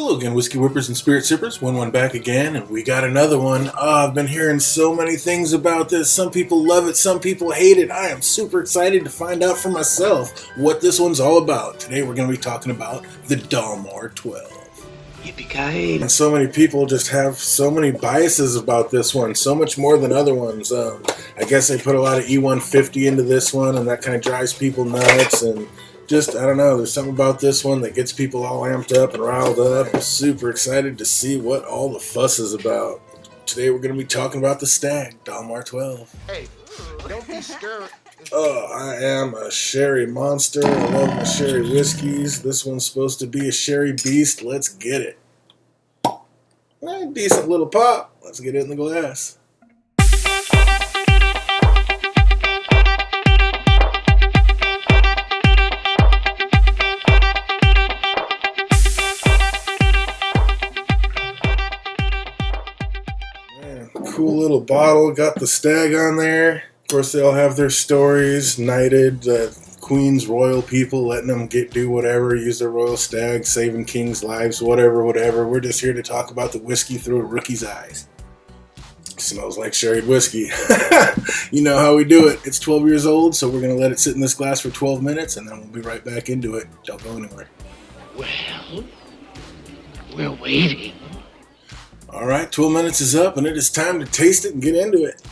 Hello again, Whiskey Whippers and Spirit Sippers. One back again, and we got another one. I've been hearing so many things about this. Some people love it, some people hate it. I am super excited to find out for myself what this one's all about. Today we're going to be talking about the Dalmore 12. Yippee-ki-yay. And so many people just have so many biases about this one, so much more than other ones. I guess they put a lot of E150 into this one, and that kind of drives people nuts, and just, I don't know, there's something about this one that gets people all amped up and riled up. I'm super excited to see what all the fuss is about. Today we're going to be talking about the Stag, Dalmore 12. Hey, don't be scared. Oh, I am a sherry monster. I love my sherry whiskeys. This one's supposed to be a sherry beast. Let's get it. Decent little pop. Let's get it in the glass. Cool little bottle, got the Stag on there. Of course, they all have their stories. Knighted, Queen's royal people, letting them do whatever, use their royal stag, saving kings' lives, whatever. We're just here to talk about the whiskey through a rookie's eyes. Smells like sherried whiskey. You know how we do it. It's 12 years old, so we're going to let it sit in this glass for 12 minutes, and then we'll be right back into it. Don't go anywhere. Well, we're waiting. Alright, 12 minutes is up, and it is time to taste it and get into it.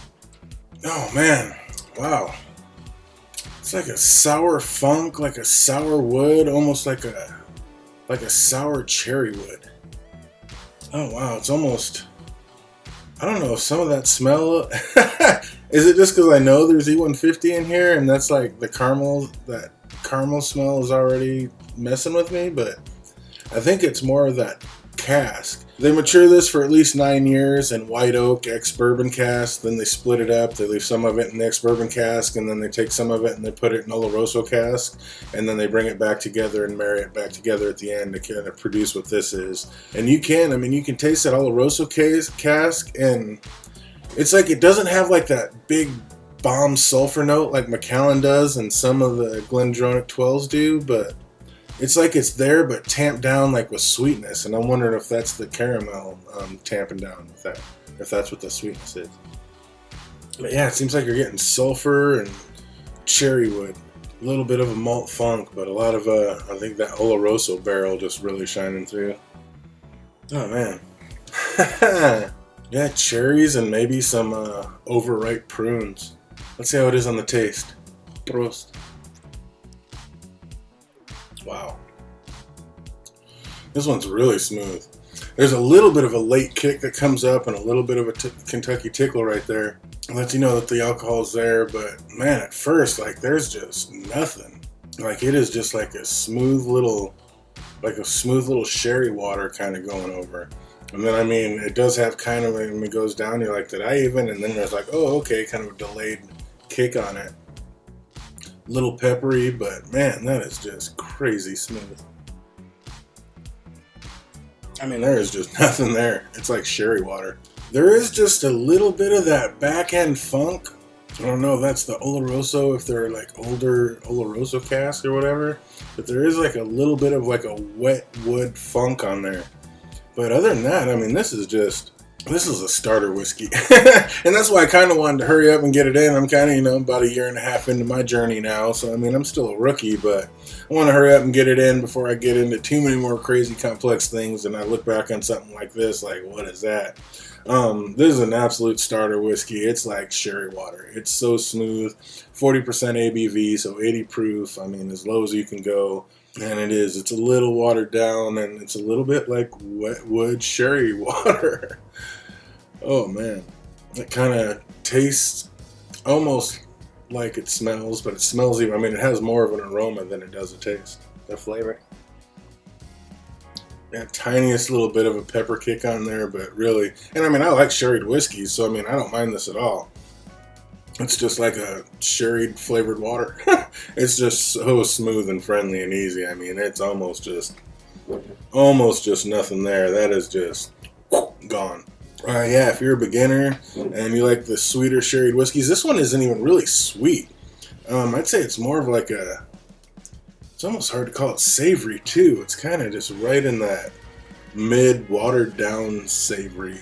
Oh, man. Wow. It's like a sour funk, like a sour wood, almost like a sour cherry wood. Oh, wow. It's almost... I don't know if some of that smell... Is it just because I know there's E150 in here, and that's like the caramel... That caramel smell is already messing with me, but I think it's more of that cask. They mature this for at least 9 years in white oak ex-bourbon cask. Then they split it up. They leave some of it in the ex-bourbon cask, and then they take some of it and they put it in Oloroso cask, and then they bring it back together and marry it back together at the end to kind of produce what this is. And you can taste that Oloroso cask, and it's like it doesn't have like that big bomb sulfur note like Macallan does and some of the Glendronach 12s do, but it's like it's there, but tamped down like with sweetness, and I'm wondering if that's the caramel tamping down with that, if that's what the sweetness is. But yeah, it seems like you're getting sulfur and cherry wood, a little bit of a malt funk, but a lot of I think that Oloroso barrel just really shining through. Oh man, yeah, cherries and maybe some overripe prunes. Let's see how it is on the taste. Prost. Wow. This one's really smooth. There's a little bit of a late kick that comes up and a little bit of a Kentucky tickle right there. It lets you know that the alcohol's there, but man, at first, like, there's just nothing. Like, it is just like a smooth little sherry water kind of going over. And then, it does have kind of, when it goes down, you're like, did I even? And then there's like, oh, okay, kind of a delayed kick on it. Little peppery, but man, that is just crazy smooth. There is just nothing there. It's like sherry water. There is just a little bit of that back end funk. I don't know if that's the Oloroso, if they're like older Oloroso cask or whatever, but there is like a little bit of like a wet wood funk on there. But other than that, this is a starter whiskey. And that's why I kind of wanted to hurry up and get it in. I'm kind of, about a year and a half into my journey now. So, I'm still a rookie, but I want to hurry up and get it in before I get into too many more crazy complex things. And I look back on something like this, like, what is that? This is an absolute starter whiskey. It's like sherry water. It's so smooth. 40% ABV, so 80 proof. As low as you can go. And it's a little watered down, and it's a little bit like wet wood sherry water. Oh man, it kind of tastes almost like it smells, but it smells even, it has more of an aroma than it does a taste. The flavor. Yeah, tiniest little bit of a pepper kick on there, but really, and I like sherried whiskeys, so I don't mind this at all. It's just like a sherried flavored water. It's just so smooth and friendly and easy. It's almost just nothing there. That is just gone. Yeah, if you're a beginner and you like the sweeter sherried whiskeys, this one isn't even really sweet. I'd say it's more of like a, it's almost hard to call it savory too. It's kind of just right in that mid watered down savory.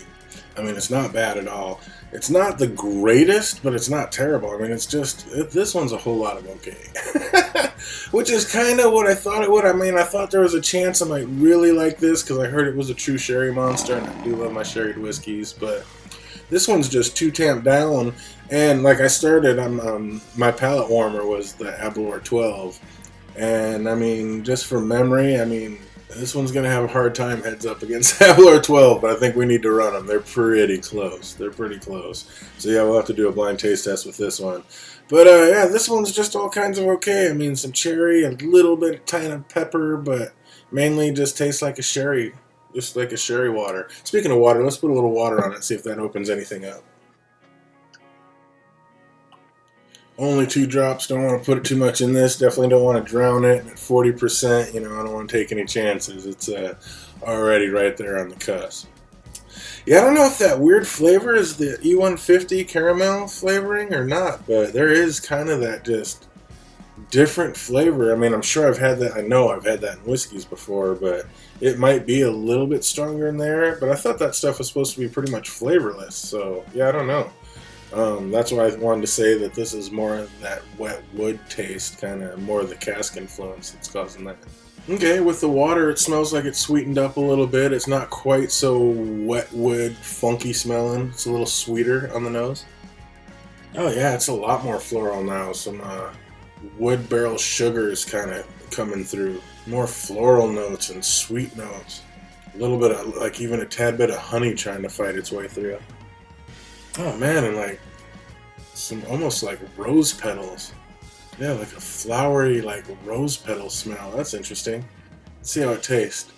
I mean, it's not bad at all. It's not the greatest, but it's not terrible. I mean, it's just, this one's a whole lot of okay. Which is kind of what I thought it would. I mean, I thought there was a chance I might really like this because I heard it was a true sherry monster, and I do love my sherried whiskeys, but this one's just too tamped down. And like I started, my palate warmer was the Dalmore 12. And I mean, just from memory, I mean, this one's going to have a hard time heads up against Dalmore 12, but I think we need to run them. They're pretty close. They're pretty close. So yeah, we'll have to do a blind taste test with this one. But yeah, this one's just all kinds of okay. I mean, some cherry, a little bit of tiny pepper, but mainly just tastes like a sherry. Just like a sherry water. Speaking of water, let's put a little water on it, see if that opens anything up. Only 2 drops. Don't want to put too much in this. Definitely don't want to drown it. At 40%, you know, I don't want to take any chances. It's already right there on the cusp. Yeah, I don't know if that weird flavor is the E150 caramel flavoring or not, but there is kind of that just different flavor. I mean, I'm sure I've had that. I know I've had that in whiskeys before, but it might be a little bit stronger in there. But I thought that stuff was supposed to be pretty much flavorless. So, yeah, I don't know. That's why I wanted to say that this is more of that wet wood taste, kind of more of the cask influence that's causing that. Okay, with the water, it smells like it's sweetened up a little bit. It's not quite so wet wood, funky smelling. It's a little sweeter on the nose. Oh yeah, it's a lot more floral now. Some wood barrel sugars kind of coming through. More floral notes and sweet notes. A little bit of, like, even a tad bit of honey trying to fight its way through. Oh man, and like some almost like rose petals. Yeah, like a flowery, like rose petal smell. That's interesting. Let's see how it tastes.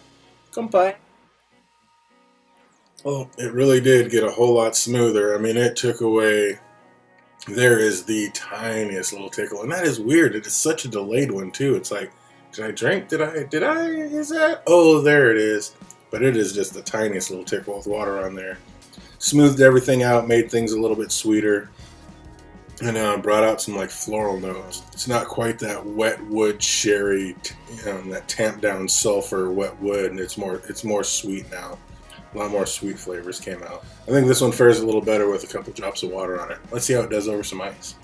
Kampai. Oh, it really did get a whole lot smoother. I mean, it took away. There is the tiniest little tickle, and that is weird. It is such a delayed one too. It's like, did I drink? Did I? Is that? Oh, there it is. But it is just the tiniest little tickle with water on there. Smoothed everything out, made things a little bit sweeter, and brought out some like floral notes. It's not quite that wet wood sherry, that tamped down sulfur wet wood, and it's more sweet now. A lot more sweet flavors came out. I think this one fares a little better with a couple drops of water on it. Let's see how it does over some ice.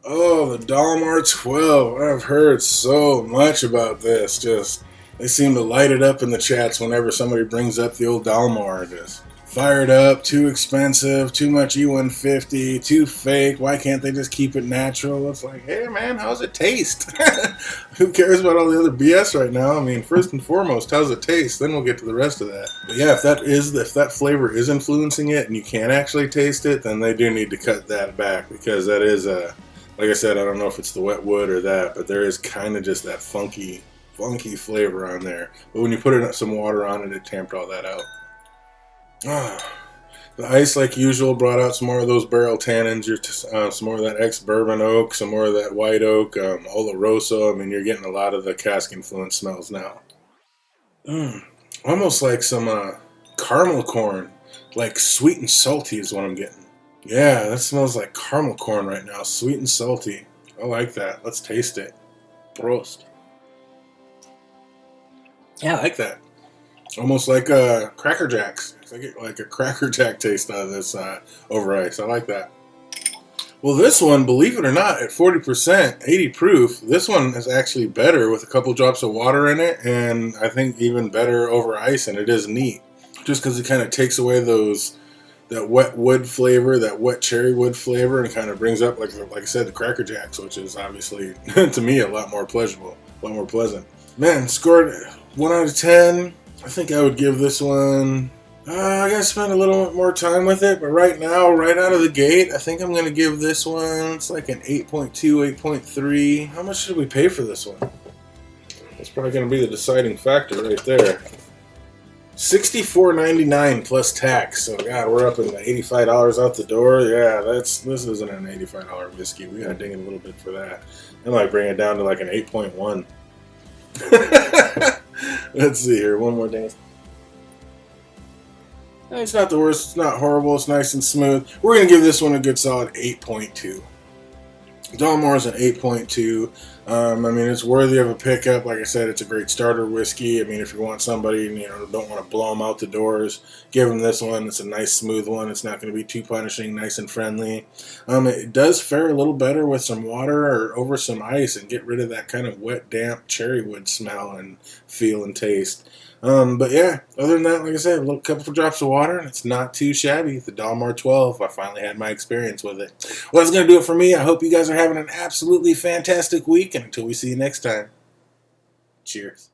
Oh, the Dalmore 12. I've heard so much about this. Just, they seem to light it up in the chats whenever somebody brings up the old Dalmore. Just fired up, too expensive, too much E150, too fake. Why can't they just keep it natural? It's like, hey man, how's it taste? Who cares about all the other BS right now? I mean, first and foremost, how's it taste? Then we'll get to the rest of that. But yeah, if that flavor is influencing it and you can't actually taste it, then they do need to cut that back, because that is like I said, I don't know if it's the wet wood or that, but there is kind of just that funky flavor on there. But when you put some water on it, it tamped all that out. The ice, like usual, brought out some more of those barrel tannins. Some more of that ex-bourbon oak, some more of that white oak, Oloroso. I mean, you're getting a lot of the cask influence smells now. Almost like some caramel corn, like sweet and salty is what I'm getting. Yeah, that smells like caramel corn right now. Sweet and salty. I like that. Let's taste it. Prost. Yeah, I like that. Almost like Cracker Jacks. I get like a Cracker Jack taste out of this over ice. I like that. Well, this one, believe it or not, at 40%, 80 proof, this one is actually better with a couple drops of water in it, and I think even better over ice, and it is neat. Just because it kind of takes away that wet wood flavor, that wet cherry wood flavor, and kind of brings up, like I said, the Cracker Jacks, which is obviously, to me, a lot more pleasurable, a lot more pleasant. Man, scored 1 out of 10. I think I would give this one, I gotta spend a little bit more time with it, but right now, right out of the gate, I think I'm going to give this one, it's like an 8.2, 8.3. How much should we pay for this one? That's probably going to be the deciding factor right there. $64.99 plus tax. So God, we're up in the $85 out the door. Yeah, this isn't an $85 whiskey. We gotta dig in a little bit for that. I might bring it down to like an 8.1. Let's see here. One more dance. It's not the worst. It's not horrible. It's nice and smooth. We're going to give this one a good solid 8.2. Dalmore is an 8.2. I mean, it's worthy of a pickup. Like I said, it's a great starter whiskey. I mean, if you want somebody, don't want to blow them out the doors, give them this one. It's a nice, smooth one. It's not going to be too punishing, nice and friendly. It does fare a little better with some water or over some ice and get rid of that kind of wet, damp cherry wood smell and feel and taste. But yeah, other than that, like I said, a little couple of drops of water, and it's not too shabby. The Dalmore 12, I finally had my experience with it. Well, that's going to do it for me. I hope you guys are having an absolutely fantastic week, and until we see you next time, cheers.